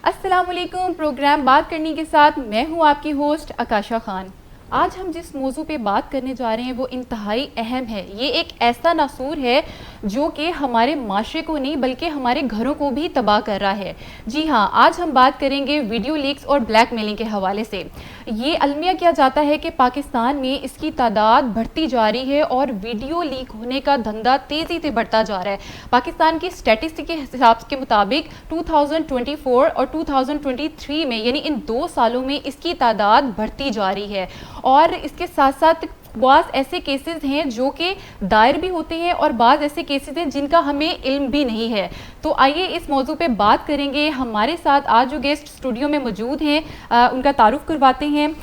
अस्सलाम वालेकुम। प्रोग्राम बात करने के साथ मैं हूं आपकी होस्ट आकाशा खान। आज हम जिस मौजू पे बात करने जा रहे हैं वो इंतहाई अहम है। ये एक ऐसा नासूर है जो कि हमारे माशरे को नहीं बल्कि हमारे घरों को भी तबाह कर रहा है। जी हाँ, आज हम बात करेंगे वीडियो लीक्स और ब्लैकमेलिंग के हवाले से। ये अलमिया किया जाता है कि पाकिस्तान में इसकी तादाद बढ़ती जा रही है और वीडियो लीक होने का धंधा तेज़ी से बढ़ता जा रहा है। पाकिस्तान की स्टैटिस्टिक के हिसाब के मुताबिक 2024 और 2023 में यानी इन 2 सालों में इसकी तादाद बढ़ती जा रही है। और इसके साथ साथ बाज़ ऐसे केसेस हैं जो कि दायर भी होते हैं और बाज़ ऐसे केसेस हैं जिनका हमें इल्म भी नहीं है। तो आइए इस मौजू पे बात करेंगे। हमारे साथ आज जो गेस्ट स्टूडियो में मौजूद हैं उनका तारुफ करवाते हैं।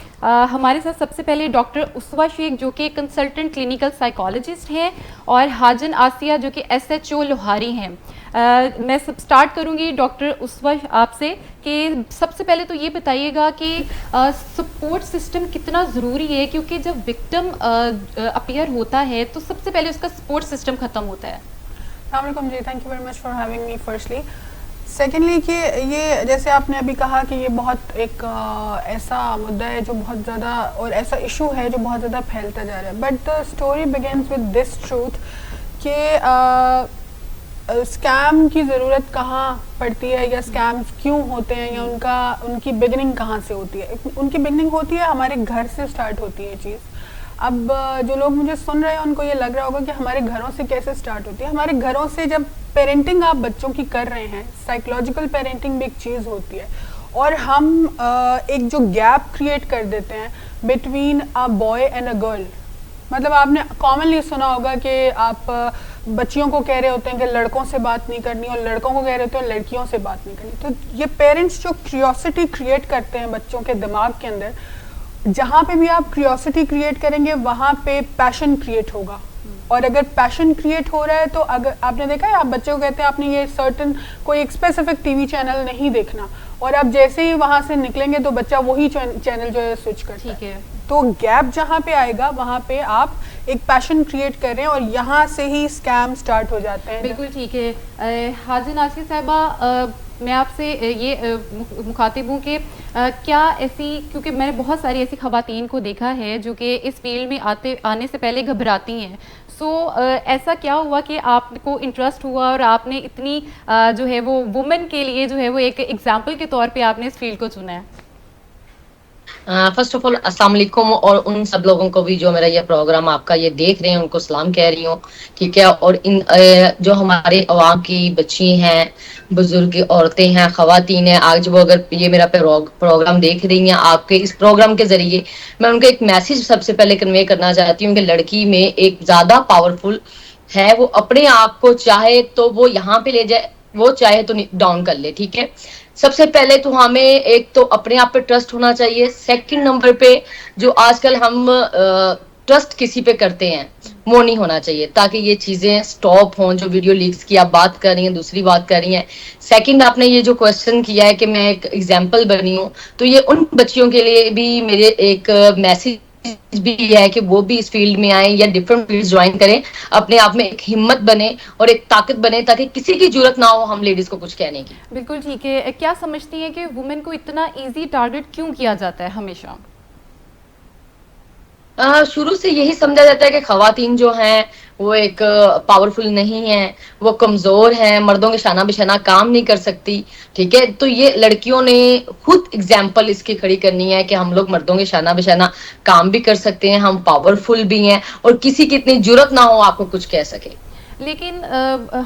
हमारे साथ सबसे पहले डॉक्टर उसवा शेख जो कि कंसल्टेंट क्लिनिकल साइकोलॉजिस्ट हैं और हाजन आसिया जो कि SHO लोहारी हैं। मैं सब स्टार्ट करूंगी डॉक्टर उसवा आपसे कि सबसे पहले तो ये बताइएगा कि सपोर्ट सिस्टम कितना ज़रूरी है, क्योंकि जब विक्टिम अपीयर होता है तो सबसे पहले उसका सपोर्ट सिस्टम ख़त्म होता है। अस्सलाम वालेकुम जी, thank you very much for having me firstly. Secondly कि ये जैसे आपने अभी कहा कि ये बहुत एक ऐसा मुद्दा है जो बहुत ज़्यादा और ऐसा इशू है जो बहुत ज़्यादा फैलता जा रहा है। But the story begins with this truth कि स्कैम की ज़रूरत कहाँ पड़ती है या स्कैम्स क्यों होते हैं या उनकी बिगनिंग कहाँ से होती है। उनकी बिगनिंग होती है हमारे घर से स्टार्ट होती है चीज़। अब जो लोग मुझे सुन रहे हैं उनको ये लग रहा होगा कि हमारे घरों से कैसे स्टार्ट होती है। हमारे घरों से जब पेरेंटिंग आप बच्चों की कर रहे हैं, साइकोलॉजिकल पेरेंटिंग भी एक चीज़ होती है और हम एक जो गैप क्रिएट कर देते हैं between a boy and a girl. मतलब आपने कॉमनली सुना होगा कि आप बच्चियों को कह रहे होते हैं कि लड़कों से बात नहीं करनी और लड़कों को कह रहे होते हैं लड़कियों से बात नहीं करनी। तो ये पेरेंट्स जो क्यूरियोसिटी क्रिएट करते हैं बच्चों के दिमाग के अंदर, जहाँ पे भी आप क्यूरियोसिटी क्रिएट करेंगे वहाँ पे पैशन क्रिएट होगा। और अगर पैशन क्रिएट हो रहा है तो अगर आपने देखा है, आप बच्चे को कहते हैं आपने ये सर्टन कोई एक स्पेसिफिक टीवी चैनल नहीं देखना और आप जैसे ही वहाँ से निकलेंगे तो बच्चा वही चैनल जो है स्विच करता है। ठीक है, तो गैप जहाँ पे आएगा वहाँ पे आप एक पैशन क्रिएट कर रहे हैं और यहाँ से ही स्कैम स्टार्ट हो जाते हैं। बिल्कुल ठीक है। हाजिन आसिया साहिबा, मैं आपसे ये मुखातिब हूँ कि क्या ऐसी, क्योंकि मैंने बहुत सारी ऐसी ख़वातीन को देखा है जो कि इस फील्ड में आने से पहले घबराती हैं। ऐसा क्या हुआ कि आपको इंटरेस्ट हुआ और आपने इतनी जो है वो वुमेन के लिए जो है वो एक एग्जाम्पल के तौर पे आपने इस फील्ड को चुना है? फर्स्ट ऑफ ऑल अस्सलाम वालेकुम, और उन सब लोगों को भी जो मेरा ये प्रोग्राम आपका ये देख रहे हैं उनको सलाम कह रही हूँ। ठीक है, और इन जो हमारे अवाम की बच्ची हैं, बुजुर्ग औरतें हैं, खवातीन हैं, आज वो अगर ये मेरा प्रोग्राम देख रही हैं, आपके इस प्रोग्राम के जरिए मैं उनको एक मैसेज सबसे पहले कन्वे करना चाहती हूँ कि लड़की में एक ज्यादा पावरफुल है। वो अपने आप को चाहे तो वो यहाँ पे ले जाए, वो चाहे तो डाउन कर ले। ठीक है, सबसे पहले तो हमें एक तो अपने आप पे ट्रस्ट होना चाहिए। सेकंड नंबर पे जो आजकल हम ट्रस्ट किसी पे करते हैं वो नहीं होना चाहिए, ताकि ये चीजें स्टॉप हों। जो वीडियो लीक्स की आप बात कर रही हैं, दूसरी बात कर रही हैं। सेकंड, आपने ये जो क्वेश्चन किया है कि मैं एक एग्जाम्पल बनी हूँ, तो ये उन बच्चियों के लिए भी मेरे एक मैसेज भी है कि वो भी इस फील्ड में आए या डिफरेंट फील्ड ज्वाइन करें, अपने आप में एक हिम्मत बने और एक ताकत बने, ताकि किसी की जरूरत ना हो हम लेडीज को कुछ कहने की। बिल्कुल ठीक है। क्या समझती हैं कि वुमेन को इतना इजी टारगेट क्यों किया जाता है हमेशा? शुरू से यही समझा जाता है कि खवातीन जो हैं वो एक पावरफुल नहीं है, वो कमजोर है, मर्दों के शाना बिशाना काम नहीं कर सकती। ठीक है, तो ये लड़कियों ने खुद एग्जाम्पल इसकी खड़ी करनी है कि हम लोग मर्दों के शाना बिशाना काम भी कर सकते हैं, हम पावरफुल भी हैं और किसी की इतनी जरूरत ना हो आपको कुछ कह सके। लेकिन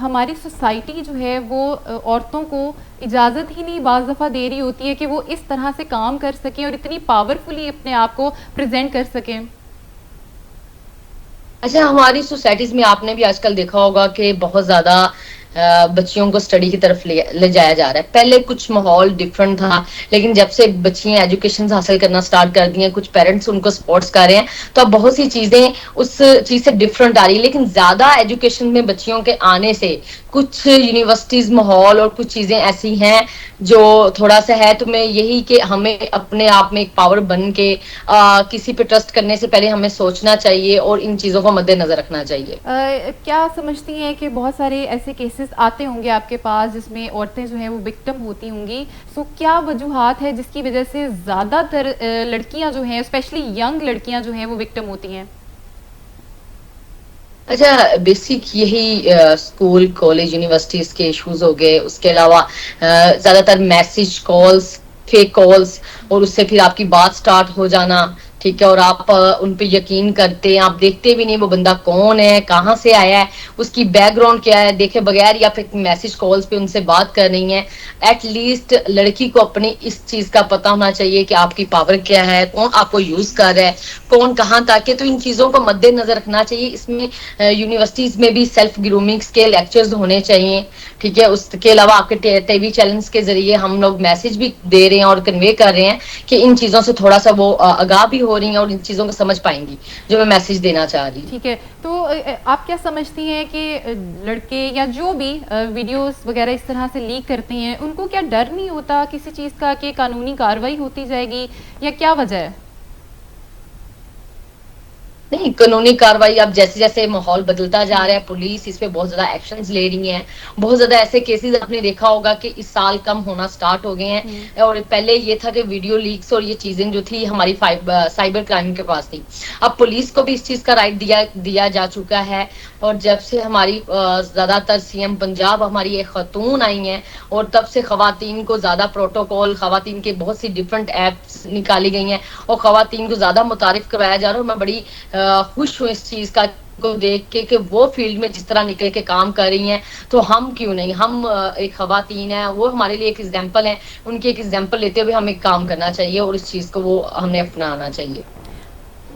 हमारी सोसाइटी जो है वो औरतों को इजाज़त ही नहीं बाज़ दफ़ा दे रही होती है कि वो इस तरह से काम कर सकें और इतनी पावरफुली अपने आप को प्रेजेंट कर सकें। अच्छा, हमारी सोसाइटीज में आपने भी आजकल देखा होगा कि बहुत ज्यादा बच्चियों को स्टडी की तरफ ले जाया जा रहा है। पहले कुछ माहौल डिफरेंट था, लेकिन जब से बच्चियां एजुकेशन हासिल करना स्टार्ट कर दी हैं, कुछ पेरेंट्स उनको सपोर्ट्स कर रहे हैं, तो अब बहुत सी चीजें उस चीज से डिफरेंट आ रही है। लेकिन ज्यादा एजुकेशन में बच्चियों के आने से कुछ यूनिवर्सिटीज माहौल और कुछ चीजें ऐसी हैं जो थोड़ा सा है, तो मैं यही कि हमें अपने आप में एक पावर बन के किसी पे ट्रस्ट करने से पहले हमें सोचना चाहिए और इन चीजों को मद्देनजर रखना चाहिए। क्या समझती हैं कि बहुत सारे ऐसे केसेस आते होंगे आपके पास जिसमें औरतें जो हैं वो विक्टिम होती होंगी, सो क्या वजूहात है जिसकी वजह से ज़्यादातर लड़कियां जो हैं, स्पेशली यंग लड़कियां जो हैं वो विक्टिम होती हैं? अच्छा, बेसिक यही स्कूल कॉलेज यूनिवर्सिटीज के इश्यूज हो गए, उसके अलावा ज्यादातर मैसेज कॉल्स, फेक कॉल्स, और उससे फिर आपकी बात स्टार्ट हो जाना, ठीक है, और आप उन पे यकीन करते हैं, आप देखते भी नहीं वो बंदा कौन है, कहाँ से आया है, उसकी बैकग्राउंड क्या है, देखे बगैर या फिर मैसेज कॉल्स पे उनसे बात कर रही हैं। एटलीस्ट लड़की को अपनी इस चीज का पता होना चाहिए कि आपकी पावर क्या है, कौन आपको यूज कर रहा है, कौन कहाँ तक है, तो इन चीजों को मद्देनजर रखना चाहिए। इसमें यूनिवर्सिटीज में भी सेल्फ ग्रूमिंग के लेक्चर्स होने चाहिए, ठीक है। उसके अलावा आपके टीवी चैनल्स के जरिए हम लोग मैसेज भी दे रहे हैं और कन्वे कर रहे हैं कि इन चीजों से थोड़ा सा वो आगाह भी हो रही हैं और इन चीजों को समझ पाएंगी जो मैं मैसेज देना चाह रही हूँ। ठीक है, तो आप क्या समझती हैं कि लड़के या जो भी वीडियोस वगैरह इस तरह से लीक करते हैं, उनको क्या डर नहीं होता किसी चीज़ का कि कानूनी कार्रवाई होती जाएगी, या क्या वजह है? नहीं, कानूनी कार्रवाई अब जैसे जैसे माहौल बदलता जा रहा है, पुलिस इस पे बहुत ज्यादा एक्शंस ले रही है। बहुत ज्यादा ऐसे केसेस आपने देखा होगा कि इस साल कम होना स्टार्ट हो गए हैं, और पहले ये था कि वीडियो लीक्स और ये चीजें जो थी हमारी साइबर क्राइम के पास थी। अब पुलिस को भी इस चीज का राइट दिया जा चुका है, और जब से हमारी ज्यादातर सीएम पंजाब हमारी एक खातून आई हैं, और तब से खवातीन को ज्यादा प्रोटोकॉल, खवातीन के बहुत सी डिफरेंट एप्स निकाली गई हैं और खवातीन को ज्यादा मुतारिफ करवाया जा रहा है। और मैं बड़ी खुश हूँ इस चीज का को देख के कि वो फील्ड में जिस तरह निकल के काम कर रही हैं, तो हम क्यों नहीं, हम एक खवातीन है, वो हमारे लिए एक एग्जांपल है, उनकी एक एग्जांपल लेते हुए हमें काम करना चाहिए और इस चीज को वो हमने अपनाना चाहिए।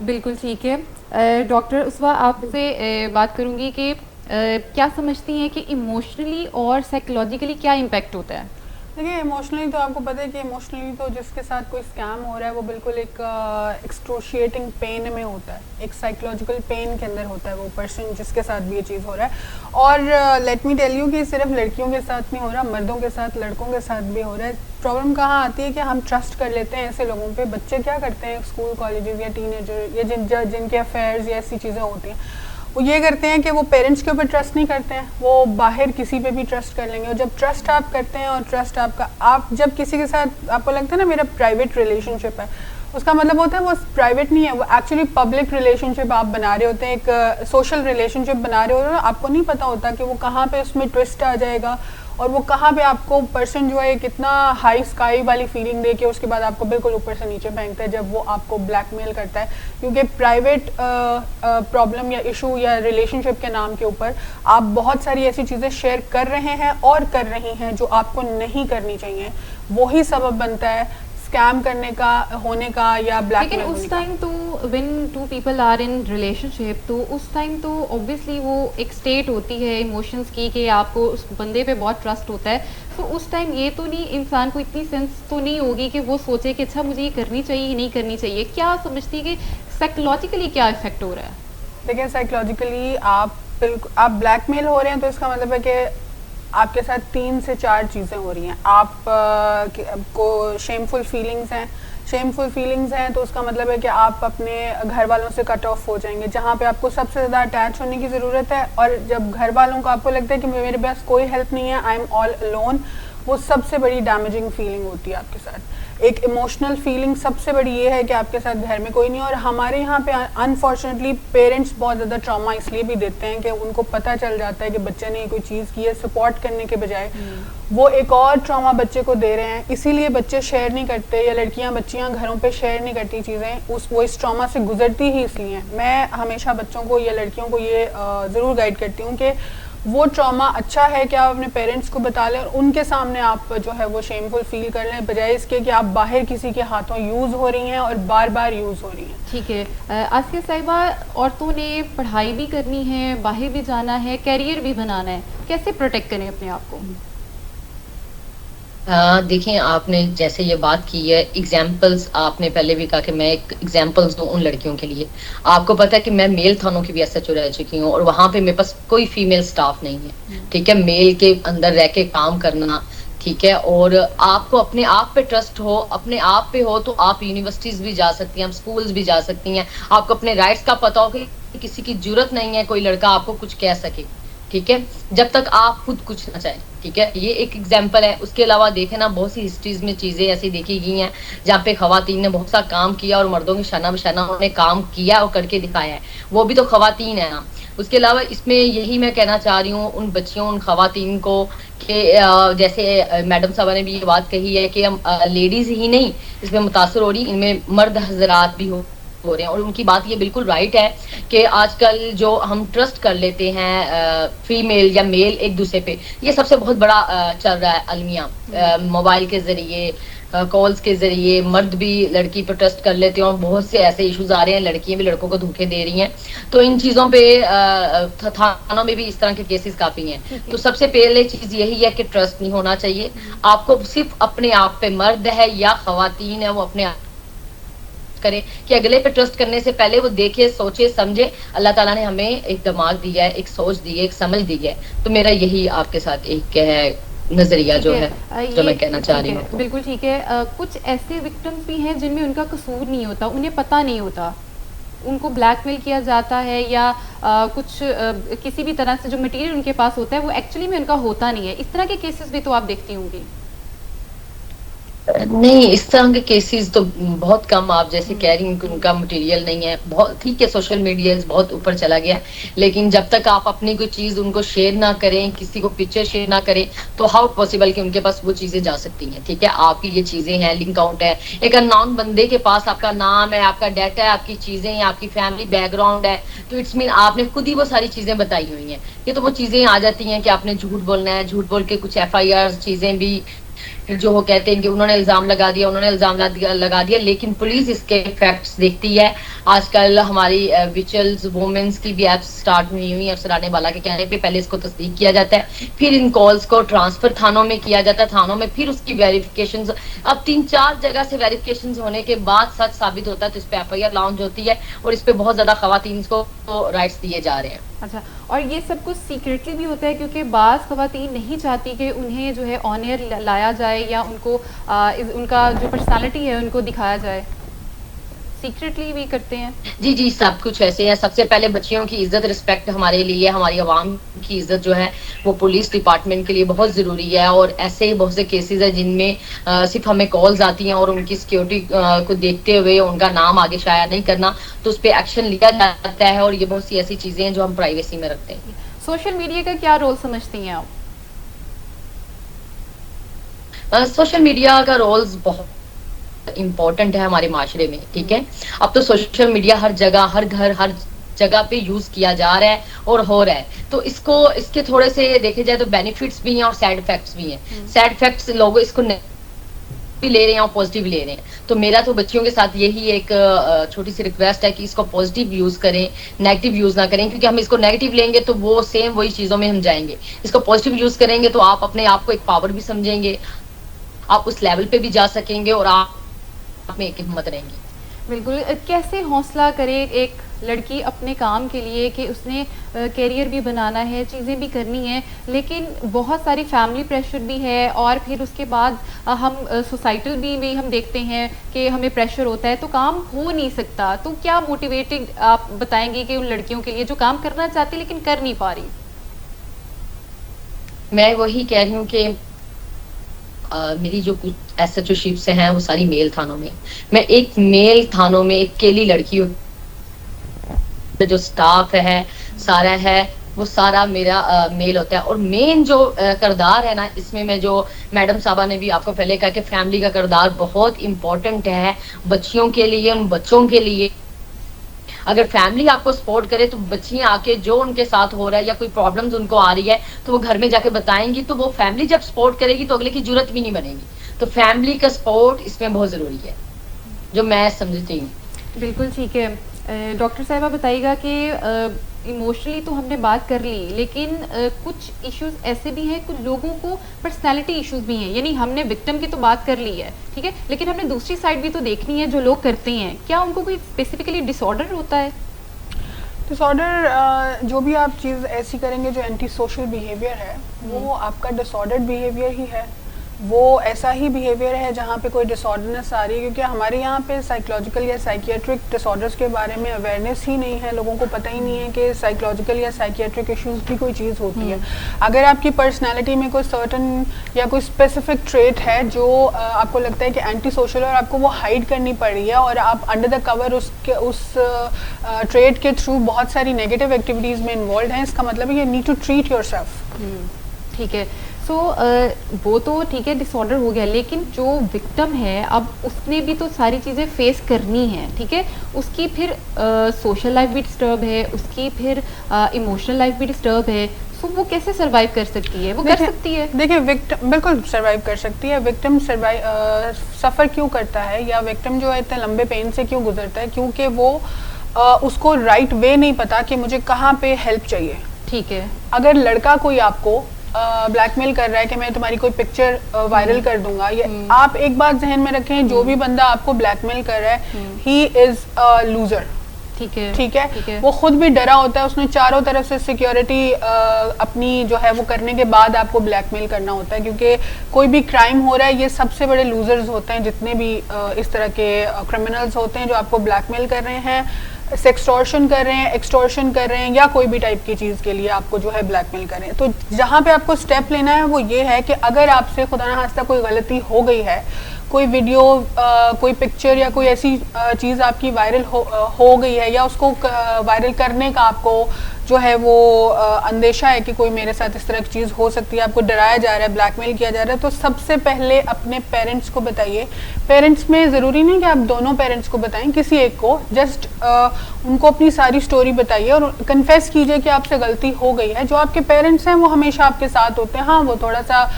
बिल्कुल ठीक है। डॉक्टर उसवा, आपसे बात करूंगी कि क्या समझती हैं कि इमोशनली और साइकोलॉजिकली क्या इम्पैक्ट होता है? देखिए, इमोशनली तो आपको पता है कि इमोशनली तो जिसके साथ कोई स्कैम हो रहा है वो बिल्कुल एक एक्सक्रूशिएटिंग पेन में होता है, एक साइकोलॉजिकल पेन के अंदर होता है वो पर्सन जिसके साथ भी ये चीज़ हो रहा है। और लेट मी टेल यू कि सिर्फ लड़कियों के साथ नहीं हो रहा, मर्दों के साथ, लड़कों के साथ भी हो रहा है। प्रॉब्लम कहाँ आती है कि हम ट्रस्ट कर लेते हैं ऐसे लोगों पे। बच्चे क्या करते हैं स्कूल कॉलेजेस या टीनेजर या जिनके अफेयर्स या ऐसी चीज़ें होती हैं, वो ये करते हैं कि वो पेरेंट्स के ऊपर ट्रस्ट नहीं करते हैं, वो बाहर किसी पे भी ट्रस्ट कर लेंगे। और जब ट्रस्ट आप करते हैं और ट्रस्ट आपका, आप जब किसी के साथ आपको लगता है ना मेरा प्राइवेट रिलेशनशिप है, उसका मतलब होता है वो प्राइवेट नहीं है, वो एक्चुअली पब्लिक रिलेशनशिप आप बना रहे होते हैं, एक सोशल रिलेशनशिप बना रहे होते हैं। आपको नहीं पता होता कि वो कहाँ पे उसमें ट्विस्ट आ जाएगा और वो कहाँ पे आपको पर्सन जो है कितना हाई स्काई वाली फीलिंग दे के उसके बाद आपको बिल्कुल ऊपर से नीचे फेंकता है जब वो आपको ब्लैकमेल करता है। क्योंकि प्राइवेट प्रॉब्लम या इशू या रिलेशनशिप के नाम के ऊपर आप बहुत सारी ऐसी चीज़ें शेयर कर रहे हैं और कर रही हैं जो आपको नहीं करनी चाहिए। वही सबब बनता है स्कैम करने का, होने का या ब्लैकमेल लेकिन होने उस का। टाइम तो when two people are in relationship, तो उस टाइम तो ऑब्वियसली वो एक स्टेट होती है इमोशंस की कि आपको उस बंदे पे बहुत ट्रस्ट होता है। तो उस टाइम ये तो नहीं, इंसान को इतनी सेंस तो नहीं होगी कि वो सोचे कि अच्छा मुझे ये करनी चाहिए नहीं करनी चाहिए। क्या समझती है कि साइकोलॉजिकली क्या इफेक्ट हो रहा है? देखिए, साइकोलॉजिकली आप ब्लैकमेल हो रहे हैं तो इसका मतलब है कि आपके साथ 3 से 4 चीज़ें हो रही हैं। आप को शेमफुल फीलिंग्स हैं, शेमफुल फीलिंग्स हैं तो उसका मतलब है कि आप अपने घर वालों से कट ऑफ हो जाएंगे, जहाँ पे आपको सबसे ज़्यादा अटैच होने की ज़रूरत है। और जब घर वालों को आपको लगता है कि मेरे पास कोई हेल्प नहीं है, आई एम ऑल अलोन, वो सबसे बड़ी डैमेजिंग फीलिंग होती है आपके साथ। एक इमोशनल फीलिंग सबसे बड़ी ये है कि आपके साथ घर में कोई नहीं। और हमारे यहाँ पे अनफॉर्चुनेटली पेरेंट्स बहुत ज़्यादा ट्रॉमा इसलिए भी देते हैं कि उनको पता चल जाता है कि बच्चे ने कोई चीज़ की है, सपोर्ट करने के बजाय वो एक और ट्रॉमा बच्चे को दे रहे हैं। इसीलिए बच्चे शेयर नहीं करते, या लड़कियां बच्चियां घरों पे शेयर नहीं करती चीज़ें, वो इस ट्रॉमा से गुजरती ही इसलिए हैं। मैं हमेशा बच्चों को या लड़कियों को ये ज़रूर गाइड करती हूँ कि वो ट्रॉमा अच्छा है कि आप अपने पेरेंट्स को बता लें और उनके सामने आप जो है वो शेमफुल फील कर लें, बजाय इसके कि आप बाहर किसी के हाथों यूज़ हो रही हैं और बार बार यूज़ हो रही हैं। ठीक है। आसिया साहिबा, औरतों ने पढ़ाई भी करनी है, बाहर भी जाना है, कैरियर भी बनाना है, कैसे प्रोटेक्ट करें अपने आप को? देखें, आपने जैसे ये बात की है, एग्जाम्पल्स आपने पहले भी कहा कि मैं एक एग्जाम्पल्स दूं उन लड़कियों के लिए। आपको पता है कि मैं मेल थानों की भी एसएचओ रह चुकी हूँ और वहां पे मेरे पास कोई फीमेल स्टाफ नहीं है, ठीक है। मेल के अंदर रह के काम करना, ठीक है। और आपको अपने आप पे ट्रस्ट हो, अपने आप पे हो, तो आप यूनिवर्सिटीज भी जा सकती हैं, आप स्कूल्स भी जा सकती हैं। आपको अपने राइट्स का पता हो कि किसी की जरूरत नहीं है कोई लड़का आपको कुछ कह सके, ठीक है, जब तक आप खुद कुछ ना चाहें, ठीक है। ये एक एग्जाम्पल है। उसके अलावा देखे ना, बहुत सी हिस्ट्रीज में चीजें ऐसी देखी गई हैं जहाँ पे खवातीन ने बहुत सा काम किया और मर्दों के शाना बशाना उन्होंने काम किया और करके दिखाया है, वो भी तो खवातीन है ना। उसके अलावा इसमें यही मैं कहना चाह रही हूँ उन बच्चियों, उन खवातीन को कि जैसे मैडम साहबा ने भी ये बात कही है कि हम लेडीज ही नहीं इसमें मुतासर हो रही, इनमें मर्द हजरात भी हो रहे हैं। और उनकी बात ये बिल्कुल राइट है कि आजकल जो हम ट्रस्ट कर लेते हैं फीमेल या मेल एक दूसरे पे, ये सबसे बहुत बड़ा चल रहा है अलमिया। मोबाइल के जरिए, कॉल्स के जरिए मर्द भी लड़की पर ट्रस्ट कर लेते हैं और बहुत से ऐसे इश्यूज आ रहे हैं, लड़कियां भी लड़कों को धोखे दे रही हैं। तो इन चीजों पे थानों में भी इस तरह के केसेस काफी हैं। तो सबसे पहले चीज यही है कि ट्रस्ट नहीं होना चाहिए। आपको सिर्फ अपने आप पे, मर्द है या खवातीन है, वो अपने आप करे कि अगले पे ट्रस्ट करने से पहले वो देखे, सोचे, समझे। अल्लाह ताला ने हमें एक दिमाग दिया है, एक सोच दी है, एक समझ दी है। तो मेरा यही आपके साथ एक है नजरिया जो है, जो मैं कहना चाह रही हूँ। बिल्कुल ठीक है। कुछ ऐसे विक्टिम्स भी हैं जिनमें उनका कसूर नहीं होता, उन्हें पता नहीं होता, उनको ब्लैकमेल किया जाता है या कुछ किसी भी तरह से जो मटेरियल उनके पास होता है वो एक्चुअली में उनका होता नहीं है। इस तरह के केसेस भी तो आप देखती होंगी। नहीं, इस तरह के केसेस तो बहुत कम। आप जैसे कह रही हैं कि उनका मटेरियल नहीं है, बहुत ठीक है, सोशल मीडिया बहुत ऊपर चला गया, लेकिन जब तक आप अपनी कोई चीज उनको शेयर ना करें, किसी को पिक्चर शेयर ना करें, तो हाउ पॉसिबल कि उनके पास वो चीजें जा सकती हैं, ठीक है। आपकी ये चीजें हैं, लिंक आउट है, एक अननोन बंदे के पास आपका नाम है, आपका डाटा है, आपकी चीजें हैं, आपकी फैमिली बैकग्राउंड है, तो इट्स मीन आपने खुद ही वो सारी चीजें बताई हुई हैं। ये तो वो चीजें आ जाती हैं कि आपने झूठ बोलना है, झूठ बोल के कुछ FIR चीजें भी जो वो कहते हैं कि उन्होंने इल्जाम लगा दिया, उन्होंने इल्जाम लगा दिया, लेकिन पुलिस इसके फैक्ट्स देखती है। आजकल हमारी विचुअल्स वुमेन्स की भी एप्स स्टार्ट हुई हुई है। अफसराने वाला के कहने पे पहले इसको तस्दीक किया जाता है, फिर इन कॉल्स को ट्रांसफर थानों में किया जाता है, थानों में फिर उसकी वेरिफिकेशन, अब 3-4 जगह से वेरिफिकेशन होने के बाद सच साबित होता है, तो इस पे FIR लॉन्च होती है और इस पे बहुत ज्यादा खवातीन को राइट्स दिए जा रहे हैं। अच्छा, और ये सब कुछ सीक्रेटली भी होता है क्योंकि बाज़ ख़वातीन नहीं चाहती कि उन्हें जो है ऑन एयर लाया जाए या उनको उनका जो पर्सनालिटी है उनको दिखाया जाए, सीक्रेटली भी करते हैं। जी जी, सब कुछ ऐसे है। सबसे पहले बच्चियों की इज्जत, रिस्पेक्ट हमारे लिए, हमारी आवाम की इज्जत जो है वो पुलिस डिपार्टमेंट के लिए बहुत जरूरी है। और ऐसे ही बहुत से केसेस है जिनमें सिर्फ हमें कॉल्स आती हैं और उनकी सिक्योरिटी को देखते हुए उनका नाम आगे शाया नहीं करना, तो उस पर एक्शन लिया जाता है। और ये बहुत सी ऐसी चीजें हैं जो हम प्राइवेसी में रखते हैं। सोशल मीडिया का क्या रोल समझती हैं आप? सोशल मीडिया का रोल बहुत इम्पोर्टेंट है हमारे माशरे में, ठीक है। अब तो सोशल मीडिया हर जगह, हर घर, हर जगह पे यूज किया जा रहा है और हो रहा है। तो इसके थोड़े से देखे जाए तो बेनिफिट्स भी हैं और साइड इफेक्ट्स भी हैं। साइड इफेक्ट्स लोग इसको भी ले रहे हैं और पॉजिटिव ले रहे हैं। तो मेरा तो बच्चियों के साथ यही एक छोटी सी रिक्वेस्ट है कि इसको पॉजिटिव यूज करें, नेगेटिव यूज ना करें, क्योंकि हम इसको नेगेटिव लेंगे तो वो सेम वही चीजों में हम जाएंगे। इसको पॉजिटिव यूज करेंगे तो आप अपने आप को एक पावर भी समझेंगे, आप उस लेवल पे भी जा सकेंगे और आप में एक हिम्मत रहेंगी। बिल्कुल। कैसे हौसला करे एक लड़की अपने काम के लिए कि उसने करियर भी बनाना है, चीज़ें भी करनी है, लेकिन बहुत सारी फैमिली प्रेशर भी है और फिर उसके बाद हम सोसाइटल भी हम देखते हैं कि हमें प्रेशर होता है तो काम हो नहीं सकता। तो क्या मोटिवेटिंग आप बताएंगे कि उन लड़कियों के लिए जो काम करना चाहती लेकिन कर नहीं पा रही? मैं वही कह रही हूँ कि मेरी जो कुछ SHOशिप्स हैं वो सारी मेल थानों में। मैं एक मेल थानों में एक अकेली लड़की हूँ, जो स्टाफ है सारा है वो सारा मेरा मेल होता है। और मेन जो किरदार है ना इसमें, मैं जो मैडम साहबा ने भी आपको पहले कहा कि फैमिली का किरदार बहुत इंपॉर्टेंट है बच्चियों के लिए, उन बच्चों के लिए। अगर फैमिली आपको सपोर्ट करे तो बच्चियां आके जो उनके साथ हो रहा है या कोई प्रॉब्लम्स उनको आ रही है तो वो घर में जाके बताएंगी, तो वो फैमिली जब सपोर्ट करेगी तो अगले की जरूरत भी नहीं बनेगी। तो फैमिली का सपोर्ट इसमें बहुत जरूरी है, जो मैं समझती हूँ। बिल्कुल ठीक है। डॉक्टर साहिबा बताइएगा कि इमोशनली तो हमने बात कर ली, लेकिन कुछ इश्यूज ऐसे भी हैं, कुछ लोगों को पर्सनालिटी इश्यूज भी हैं। यानी हमने विक्टिम की तो बात कर ली है, ठीक है, लेकिन हमने दूसरी साइड भी तो देखनी है जो लोग करते हैं। क्या उनको कोई स्पेसिफिकली डिसऑर्डर होता है? डिसऑर्डर, जो भी आप चीज़ ऐसी करेंगे जो एंटी सोशल बिहेवियर है, वो आपका डिसऑर्डर्ड बिहेवियर ही है। वो ऐसा ही बिहेवियर है जहाँ पे कोई डिसऑर्डरनेस आ रही है, क्योंकि हमारे यहाँ पे साइकोलॉजिकल या साइकियाट्रिक डिसऑर्डर्स के बारे में अवेयरनेस ही नहीं है। लोगों को पता ही नहीं है कि साइकोलॉजिकल या साइकियाट्रिक इश्यूज भी कोई चीज़ होती है। अगर आपकी पर्सनैलिटी में कोई सर्टन या कोई स्पेसिफिक ट्रेट है जो आपको लगता है कि एंटी सोशल और आपको वो हाइड करनी पड़ रही है, और आप अंडर द कवर उस ट्रेट के थ्रू बहुत सारी नेगेटिव एक्टिविटीज़ में इन्वॉल्व हैं, इसका मतलब है you need to treat yourself. ठीक है। सो वो तो ठीक है, डिसऑर्डर हो गया, लेकिन जो विक्टिम है अब उसने भी तो सारी चीज़ें फेस करनी है, ठीक है। उसकी फिर सोशल लाइफ भी डिस्टर्ब है, उसकी फिर इमोशनल लाइफ भी डिस्टर्ब है। सो वो कैसे सरवाइव कर सकती है? वो कर सकती है? देखिए, विक्टिम बिल्कुल सरवाइव कर सकती है। विक्टिम सफ़र क्यों करता है, या विक्टिम जो है इतने लंबे पेन से क्यों गुजरता है? क्योंकि वो उसको राइट वे नहीं पता कि मुझे कहाँ पे हेल्प चाहिए। ठीक है। अगर लड़का कोई आपको ब्लैकमेल कर रहा है कि मैं तुम्हारी कोई पिक्चर वायरल कर दूंगा, या आप एक बात जहन में रखें, जो भी बंदा आपको ब्लैकमेल कर रहा है, ही इज अ लूजर। ठीक है, ठीक है। वो खुद भी डरा होता है, उसने चारों तरफ से सिक्योरिटी अपनी जो है वो करने के बाद आपको ब्लैकमेल करना होता है, क्योंकि कोई भी क्राइम हो रहा है, ये सबसे बड़े लूजर्स होते हैं जितने भी इस तरह के क्रिमिनल्स होते हैं जो आपको ब्लैकमेल कर रहे हैं, सेक्सटॉर्शन कर रहे हैं, एक्सटॉर्शन कर रहे हैं, या कोई भी टाइप की चीज़ के लिए आपको जो है ब्लैकमेल कर रहे हैं। तो जहाँ पे आपको स्टेप लेना है वो ये है कि अगर आपसे खुदा ना खास्ता कोई गलती हो गई है, कोई वीडियो, कोई पिक्चर या कोई ऐसी चीज़ आपकी वायरल हो गई है, या उसको वायरल करने का आपको जो है वो अंदेशा है कि कोई मेरे साथ इस तरह की चीज़ हो सकती है, आपको डराया जा रहा है, ब्लैकमेल किया जा रहा है, तो सबसे पहले अपने पेरेंट्स को बताइए। पेरेंट्स में ज़रूरी नहीं कि आप दोनों पेरेंट्स को बताएं, किसी एक को जस्ट उनको अपनी सारी स्टोरी बताइए और कन्फेस कीजिए कि आपसे गलती हो गई है। जो आपके पेरेंट्स हैं वो हमेशा आपके साथ होते हैं। हाँ, वो थोड़ा सा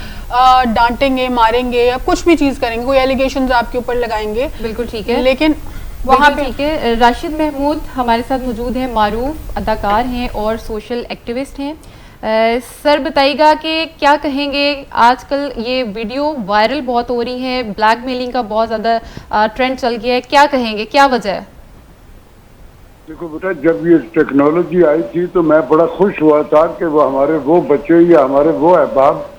डांटेंगे, मारेंगे, या कुछ भी चीज़ करेंगे, कोई एलिगेशंस आपके ऊपर लगाएंगे, बिल्कुल ठीक है, लेकिन वहाँ पे ठीक है। राशिद महमूद हमारे साथ मौजूद हैं, मारूफ अदाकार हैं और सोशल एक्टिविस्ट हैं। सर बताइएगा कि क्या कहेंगे, आजकल ये वीडियो वायरल बहुत हो रही है, ब्लैकमेलिंग का बहुत ज़्यादा ट्रेंड चल गया है, क्या कहेंगे, क्या वजह है? देखो बेटा, जब ये टेक्नोलॉजी आई थी तो मैं बड़ा खुश हुआ था कि वो हमारे वो बच्चे या हमारे वो अहबाब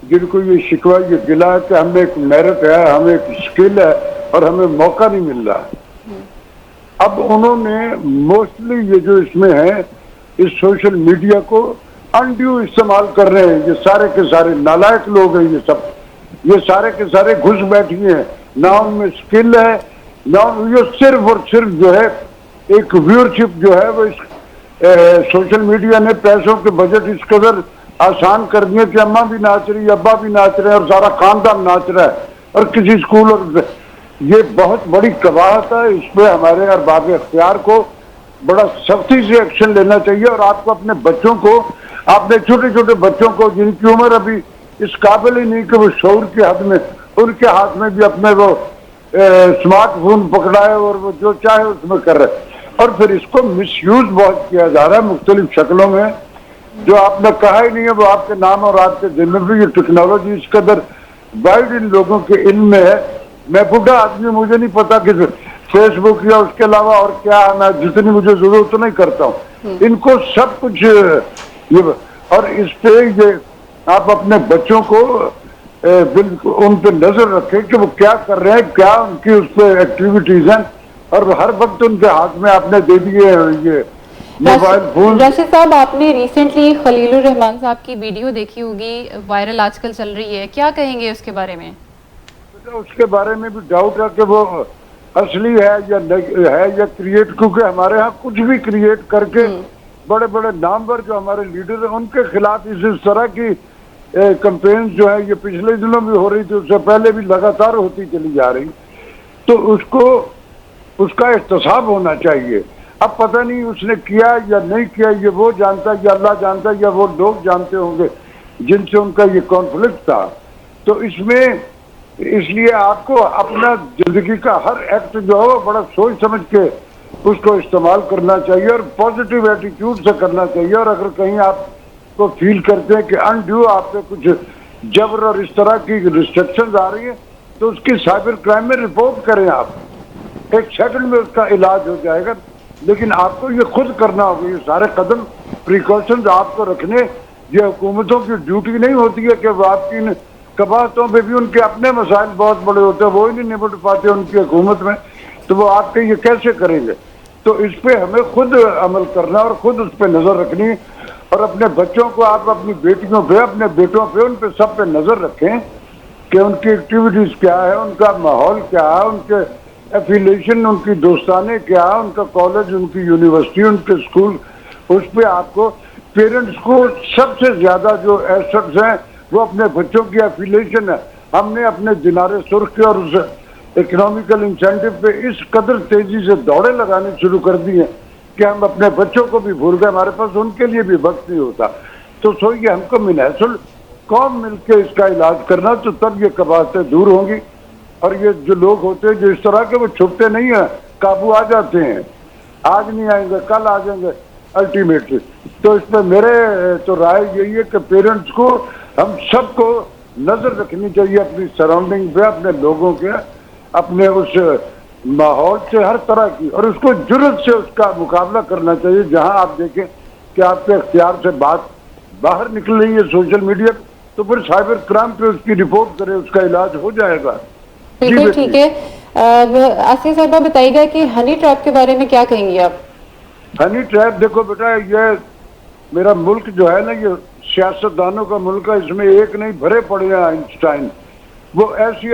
जिनको ये शिकवा, ये गिला है कि हमें एक मेरिट है, हमें एक स्किल है और हमें मौका नहीं मिल रहा। अब उन्होंने मोस्टली ये जो इसमें है, इस सोशल मीडिया को अनड्यू इस्तेमाल कर रहे हैं। ये सारे के सारे नालायक लोग हैं, ये सारे के सारे घुस बैठी हैं, ना उनमें स्किल है, ना ये सिर्फ और सिर्फ जो है एक व्यूअरशिप जो है वो सोशल मीडिया ने पैसों के बजट इस कदर आसान कर दिए कि अम्मा भी नाच रही, अब्बा भी नाच रहे हैं और सारा खानदान नाच रहा है, और किसी स्कूल, और ये बहुत बड़ी कबाहत है। इस पर हमारे अरबाब इख्तियार को बड़ा सख्ती से एक्शन लेना चाहिए, और आपको अपने बच्चों को, आपने छोटे छोटे बच्चों को जिनकी उम्र अभी इस काबिल ही नहीं कि वो शऊर के हद में, उनके हाथ में भी अपने वो स्मार्टफोन पकड़ाए और वो जो चाहे उसमें कर रहे हैं, और फिर इसको मिसयूज बहुत किया जा रहा है मुख्तलिफ शक्लों में। जो आपने कहा ही नहीं है वो आपके नाम और आपके दिल में भी, ये टेक्नोलॉजी इस कदर वाइड इन लोगों के इल्म में है। मैं बुढ़ा आदमी, मुझे नहीं पता कि फेसबुक या उसके अलावा और क्या है, मैं जितनी मुझे जरूरत तो नहीं करता हूँ। इनको सब कुछ ये, और इस पे ये आप अपने बच्चों को बिल्कुल उन पे नजर रखें कि वो क्या कर रहे हैं, क्या उनकी उस पर एक्टिविटीज हैं, और हर वक्त उनके हाथ में आपने दे दिए ये मोबाइल फोन। राशिद साहब, आपने रिसेंटली खलीलुर रहमान साहब की वीडियो देखी होगी, वायरल आजकल चल रही है, क्या कहेंगे उसके बारे में? उसके बारे में भी डाउट है कि वो असली है या क्रिएट, क्योंकि हमारे यहाँ कुछ भी क्रिएट करके बड़े बड़े नामवर जो हमारे लीडर हैं उनके खिलाफ इस तरह की कैंपेन जो है ये पिछले दिनों में हो रही थी, उससे पहले भी लगातार होती चली जा रही, तो उसका एहतसाब होना चाहिए। अब पता नहीं उसने किया या नहीं किया, ये वो जानता है या अल्लाह जानता है या वो लोग जानते होंगे जिनसे उनका ये कॉन्फ्लिक्ट था। तो इसमें इसलिए आपको अपना जिंदगी का हर एक्ट जो है बड़ा सोच समझ के उसको इस्तेमाल करना चाहिए और पॉजिटिव एटीट्यूड से करना चाहिए। और अगर कहीं आपको फील करते हैं कि अनड्यू आप पे कुछ जबर और इस तरह की रिस्ट्रिक्शंस आ रही है तो उसकी साइबर क्राइम में रिपोर्ट करें। आप 1 सेकंड में उसका इलाज हो जाएगा, लेकिन आपको ये खुद करना होगा। ये सारे कदम प्रिकॉशंस आपको रखने, ये हुकूमतों की ड्यूटी नहीं होती है कि वो आपकी इन कबातों पे भी उनके अपने मसाइल बहुत बड़े होते हैं, वो ही नहीं निपट पाते उनकी हुकूमत में, तो वो आपके ये कैसे करेंगे। तो इस पे हमें खुद अमल करना और खुद उस पर नज़र रखनी। और अपने बच्चों को आप अपनी बेटियों पे, अपने बेटों पे, उन पे सब पे नज़र रखें कि उनकी एक्टिविटीज़ क्या है, उनका माहौल क्या है, उनके एफिलिएशन, उनकी दोस्ताने क्या है, उनका कॉलेज, उनकी यूनिवर्सिटी, उनके स्कूल, उस पर आपको पेरेंट्स को सबसे ज़्यादा जो एसेट्स हैं वो अपने बच्चों की एफिलिएशन है। हमने अपने दिनारे सुर्ख के और उस इकोनॉमिकल इंसेंटिव पे इस कदर तेजी से दौड़े लगाने शुरू कर दी हैं कि हम अपने बच्चों को भी भूल गए, हमारे पास उनके लिए भी वक्त नहीं होता। तो सोचिए हमको मिनहसुल कौम मिलकर इसका इलाज करना, तो तब ये कबातें दूर होंगी। और ये जो लोग होते हैं जो इस तरह के, वो छुपते नहीं हैं, काबू आ जाते हैं। आज नहीं आएंगे कल आ जाएंगे अल्टीमेटली। तो इस पर मेरे तो राय यही है कि पेरेंट्स को, हम सबको नजर रखनी चाहिए अपनी सराउंडिंग पे, अपने लोगों के, अपने उस माहौल से, हर तरह की, और उसको जुर्रत से उसका मुकाबला करना चाहिए। जहां आप देखें कि आपके इख्तियार से बात बाहर निकल रही है सोशल मीडिया, तो फिर साइबर क्राइम पे उसकी रिपोर्ट करें, उसका इलाज हो जाएगा। बिल्कुल ठीक है। आसिया साहबा बताइएगा कि हनी ट्रैप के बारे में क्या कहेंगी आप? हनी ट्रैप, देखो बेटा, ये मेरा मुल्क जो है ना, ये सियासतदानों का मुल्क है, इसमें एक नहीं भरे पड़े हैं आइंस्टाइन। वो ऐसी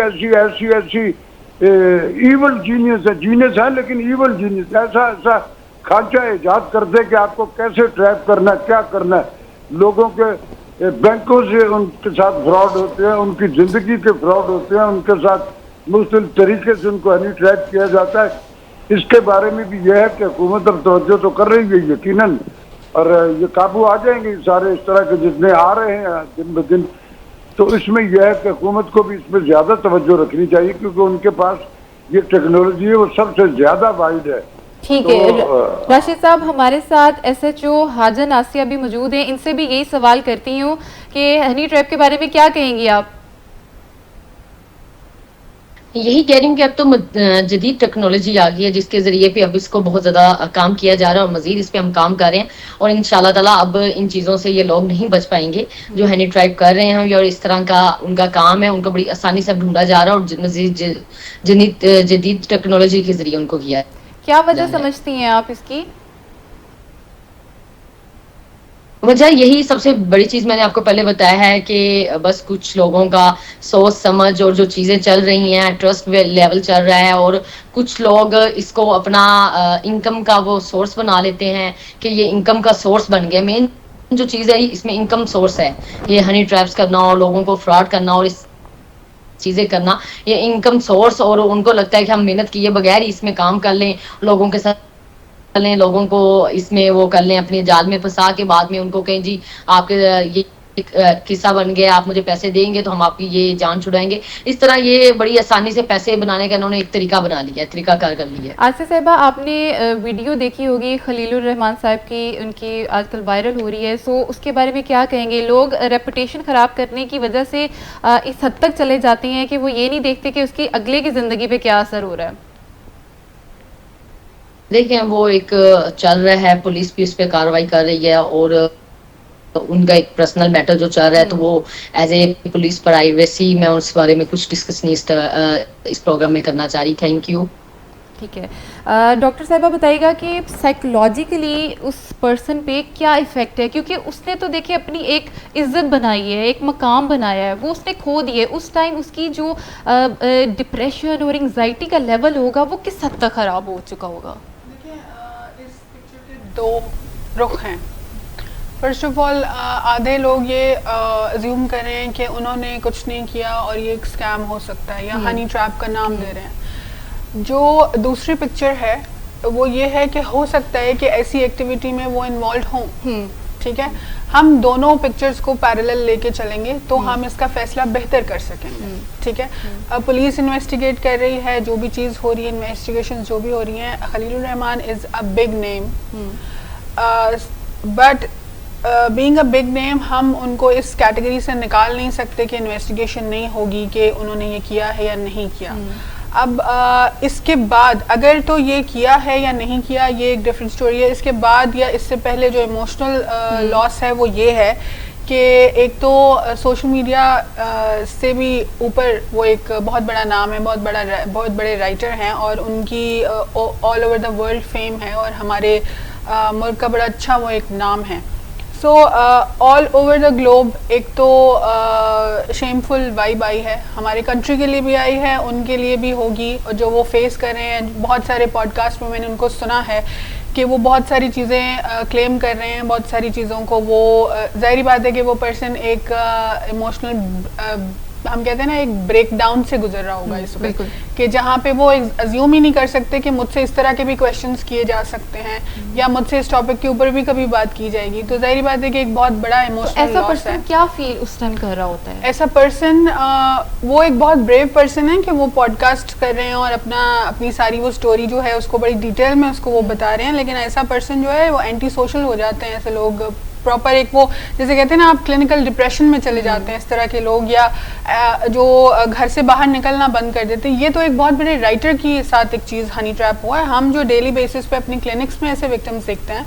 ईवल जीनियस है लेकिन ईवल जीनियस, ऐसा खांचा इजाद कर दे कि आपको कैसे ट्रैप करना है, क्या करना है। लोगों के बैंकों से उनके साथ फ्रॉड होते हैं, उनकी जिंदगी के फ्रॉड होते हैं, उनके साथ मुख्तलिफ तरीके से उनको हनी ट्रैप किया जाता है। इसके बारे में भी यह है कि हुकूमत अब तवज्जो तो कर रही है यकीनन, और ये काबू आ जाएंगे सारे इस तरह के जितने आ रहे हैं दिन ब दिन। तो इसमें यह है कि हुकूमत को भी इसमें ज़्यादा तवज्जो रखनी चाहिए, क्योंकि उनके पास ये टेक्नोलॉजी है वो सबसे ज़्यादा वाइड है। ठीक है। राशिद साहब, हमारे साथ SHO हाजन आसिया भी मौजूद हैं, इनसे भी यही सवाल करती हूँ कि हनी ट्रैप के बारे में क्या कहेंगी आप? यही कह रही हूँ कि अब तो जदीद टेक्नोलॉजी आ गई है जिसके जरिए पे अब इसको बहुत ज्यादा काम किया जा रहा है और मजीद इस पे हम काम कर रहे हैं। और इंशाल्लाह ताला अब इन चीजों से ये लोग नहीं बच पाएंगे जो हनी ट्रैप कर रहे हैं, और इस तरह का उनका काम है, उनको बड़ी आसानी से ढूंढा जा रहा है और मजीद जदीद टेक्नोलॉजी के जरिए उनको किया है। क्या वजह समझती हैं आप इसकी? वजह यही सबसे बड़ी चीज मैंने आपको पहले बताया है कि बस कुछ लोगों का सोच समझ और जो चीजें चल रही हैं, ट्रस्ट लेवल चल रहा है, और कुछ लोग इसको अपना इनकम का वो सोर्स बना लेते हैं कि ये इनकम का सोर्स बन गया। मेन जो चीज है इसमें इनकम सोर्स है, ये हनी ट्रैप्स करना और लोगों को फ्रॉड करना और इस चीजें करना, ये इनकम सोर्स। और उनको लगता है कि हम मेहनत किए बगैर इसमें काम कर लें, लोगों के साथ लें, लोगों को इसमें वो कर लें, अपने जाल में फंसा के बाद में उनको कहें जी आपके ये किस्सा बन गया, आप मुझे पैसे देंगे तो हम आपकी ये जान छुड़ाएंगे। इस तरह ये बड़ी आसानी से पैसे बनाने का इन्होंने एक तरीका बना लिया है, तरीका कार कर लिया है। आसिया साहिबा, आपने वीडियो देखी होगी खलीलुर रहमान साहब की, उनकी आजकल वायरल हो रही है, सो उसके बारे में क्या कहेंगे? लोग रेपुटेशन ख़राब करने की वजह से इस हद तक चले जाते हैं कि वो ये नहीं देखते कि उसकी अगले की ज़िंदगी पे क्या असर हो रहा है। देखें, वो एक चल रहा है, पुलिस भी उस पर कार्रवाई कर रही है और उनका एक पर्सनल मैटर जो चल रहा है, तो वो एज ए पुलिस प्राइवेसी मैं उस बारे में कुछ डिस्कस नहीं इस प्रोग्राम में करना चाह रही। Thank you. ठीक है। डॉक्टर साहिबा बताइएगा कि साइकोलॉजिकली उस पर्सन पे क्या इफ़ेक्ट है, क्योंकि उसने तो देखिए अपनी एक इज्जत बनाई है, एक मकाम बनाया है, वो उसने खो दिए। उस टाइम उसकी जो डिप्रेशन और एंजाइटी का लेवल होगा वो किस हद तक ख़राब हो चुका होगा? देखिए, इस पिक्चर के दो रुख हैं। फर्स्ट ऑफ ऑल, आधे लोग ये अज्यूम कर रहे हैं कि उन्होंने कुछ नहीं किया और ये एक स्कैम हो सकता है, या हनी ट्रैप का नाम दे रहे हैं। जो दूसरी पिक्चर है वो ये है कि हो सकता है कि ऐसी एक्टिविटी में वो इन्वॉल्व हों ठीक है, हम दोनों पिक्चर्स को पैरेलल लेके चलेंगे तो हम इसका फैसला बेहतर कर सकेंगे, ठीक है। अब पुलिस इन्वेस्टिगेट कर रही है, जो भी चीज़ हो रही है, इन्वेस्टिगेशन जो भी हो रही है, Khalilur Rahman is a big name, but being a big name हम उनको इस कैटेगरी से निकाल नहीं सकते कि इन्वेस्टिगेशन नहीं होगी कि उन्होंने ये किया है या नहीं किया। अब इसके बाद अगर तो ये किया है या नहीं किया ये एक डिफरेंट स्टोरी है। इसके बाद या इससे पहले जो इमोशनल लॉस है वो ये है कि एक तो सोशल मीडिया से भी ऊपर वो एक बहुत बड़ा नाम है, बहुत बड़े राइटर हैं और उनकी all over the world fame है और हमारे मुल्क का बड़ा अच्छा वो एक नाम है। So all over the globe एक तो शेमफुल वाइब आई है, हमारे कंट्री के लिए भी आई है, उनके लिए भी होगी, और जो वो फेस कर रहे हैं, बहुत सारे पॉडकास्ट में मैंने उनको सुना है कि वो बहुत सारी चीज़ें क्लेम कर रहे हैं, बहुत सारी चीज़ों को वो ज़ाहिर बात है कि वो पर्सन एक इमोशनल हम कहते हैं ना एक ब्रेक डाउन से गुजर रहा होगा इस वक्त, कि जहाँ पे वो अज्यूम ही नहीं कर सकते कि मुझसे इस तरह के भी क्वेश्चंस किए जा सकते हैं या मुझसे इस टॉपिक के ऊपर भी कभी बात की जाएगी, तो जाहिर बात है कि एक बहुत बड़ा इमोशनल ऐसा लॉस है। पर्सन क्या फील उस टाइम कर रहा होता है? ऐसा पर्सन वो एक बहुत ब्रेव पर्सन है कि वो पॉडकास्ट कर रहे हैं और अपनी सारी वो स्टोरी जो है उसको बड़ी डिटेल में उसको वो बता रहे हैं, लेकिन ऐसा पर्सन जो है वो एंटी सोशल हो जाते हैं ऐसे लोग, प्रॉपर एक वो जैसे कहते हैं ना आप क्लिनिकल डिप्रेशन में चले जाते हैं इस तरह के लोग, या जो घर से बाहर निकलना बंद कर देते हैं। ये तो एक बहुत बड़े राइटर की साथ एक चीज़ हनी ट्रैप हुआ है। हम जो डेली बेसिस पे अपनी क्लिनिक्स में ऐसे विक्टिम्स देखते हैं,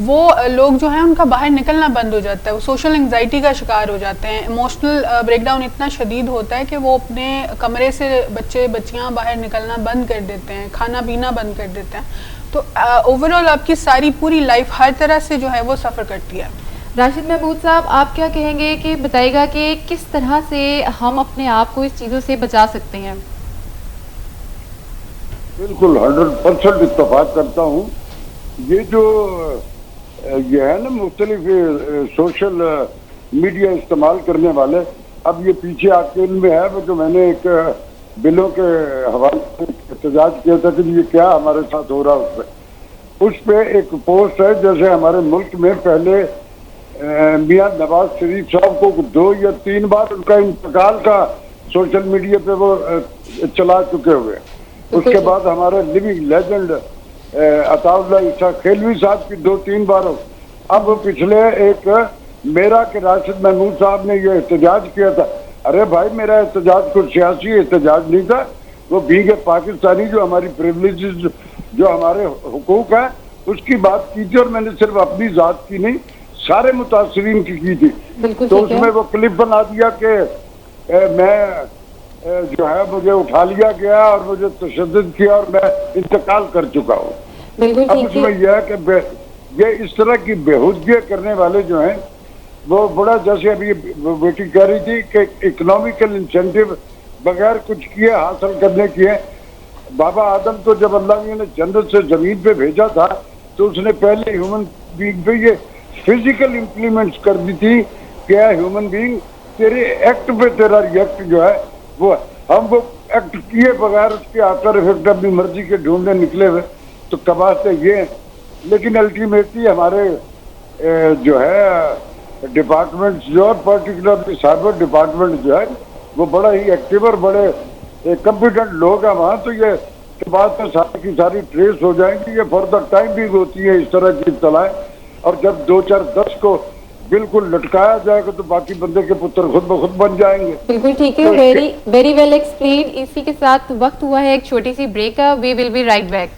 वो लोग जो है उनका बाहर निकलना बंद हो जाता है, वो सोशल एंग्जाइटी का शिकार हो जाते हैं, इमोशनल ब्रेकडाउन इतना शदीद होता है कि वो अपने कमरे से बच्चे बच्चियाँ बाहर निकलना बंद कर देते हैं, खाना पीना बंद कर देते हैं। तो ओवरऑल आपकी सारी पूरी लाइफ हर तरह से जो है वो सफ़र करती है। राशिद महमूद साहब, आप क्या कहेंगे कि बताइएगा कि किस तरह से हम अपने आप को इस चीज़ों से बचा सकते हैं? बिल्कुल 100% इत्तेफाक करता हूँ। ये जो ये है ना मुख्तलिफ सोशल मीडिया इस्तेमाल करने वाले, अब ये पीछे आपके इल्म में है जो मैंने एक बिलों के हवाले से एहतजाज किया था कि ये क्या हमारे साथ हो रहा है। उस पे एक पोस्ट है, जैसे हमारे मुल्क में पहले मियां नवाज शरीफ साहब को 2 या 3 बार उनका इंतकाल का सोशल मीडिया पे वो चला चुके हुए। उसके बाद हमारे लिविंग लेजेंड अताउल्लाह ईसा खेलवी साहब की 2-3 बार। अब पिछले एक मेरा के राशिद महमूद साहब ने ये एहतजाज किया था। अरे भाई, मेरा एहतजाज कुछ सियासी एहतजाज नहीं था, वो भीगे पाकिस्तानी जो हमारी प्रिविलेजेस जो हमारे हुकूक है उसकी बात की थी, और मैंने सिर्फ अपनी जात की नहीं सारे मुतासरीन की थी। तो उसमें वो क्लिप बना दिया कि मैं जो है मुझे उठा लिया गया और मुझे तशद्दुद किया और मैं इंतकाल कर चुका हूँ। अब उसमें यह है कि ये इस तरह की बेहूदगी करने वाले जो हैं वो बड़ा, जैसे अभी बेटी कह रही थी कि इकोनॉमिकल इंसेंटिव बगैर कुछ किए हासिल करने किए। बाबा आदम को जब अल्लाह ने जन्नत से जमीन पे भेजा था तो उसने पहले ह्यूमन बीइंग पे ये फिजिकल इम्प्लीमेंट्स कर दी थी, क्या ह्यूमन बीइंग तेरे एक्ट पे तेरा रिएक्ट जो है वो है। हम वो एक्ट किए बगैर उसके आफ्टर इफेक्ट अपनी मर्जी के ढूंढने निकले हुए, तो कबात ये है। लेकिन अल्टीमेटली हमारे जो है डिपार्टमेंट जो है, पर्टिकुलरली साइबर डिपार्टमेंट जो है वो बड़ा ही एक्टिव और बड़े कम्पिटेंट लोग हैं वहाँ, तो ये बात में सारी की सारी ट्रेस हो जाएंगी। ये फर्दर टाइम भी होती है इस तरह की इत्तलाएं, और जब 2-4-10 को बिल्कुल लटकाया जाएगा तो बाकी बंदे के पुत्र खुद ब खुद बन जाएंगे। बिल्कुल ठीक है, वेरी वेरी वेल एक्सप्लेन। इसी के साथ वक्त हुआ है एक छोटी सी ब्रेक का। We will be right back.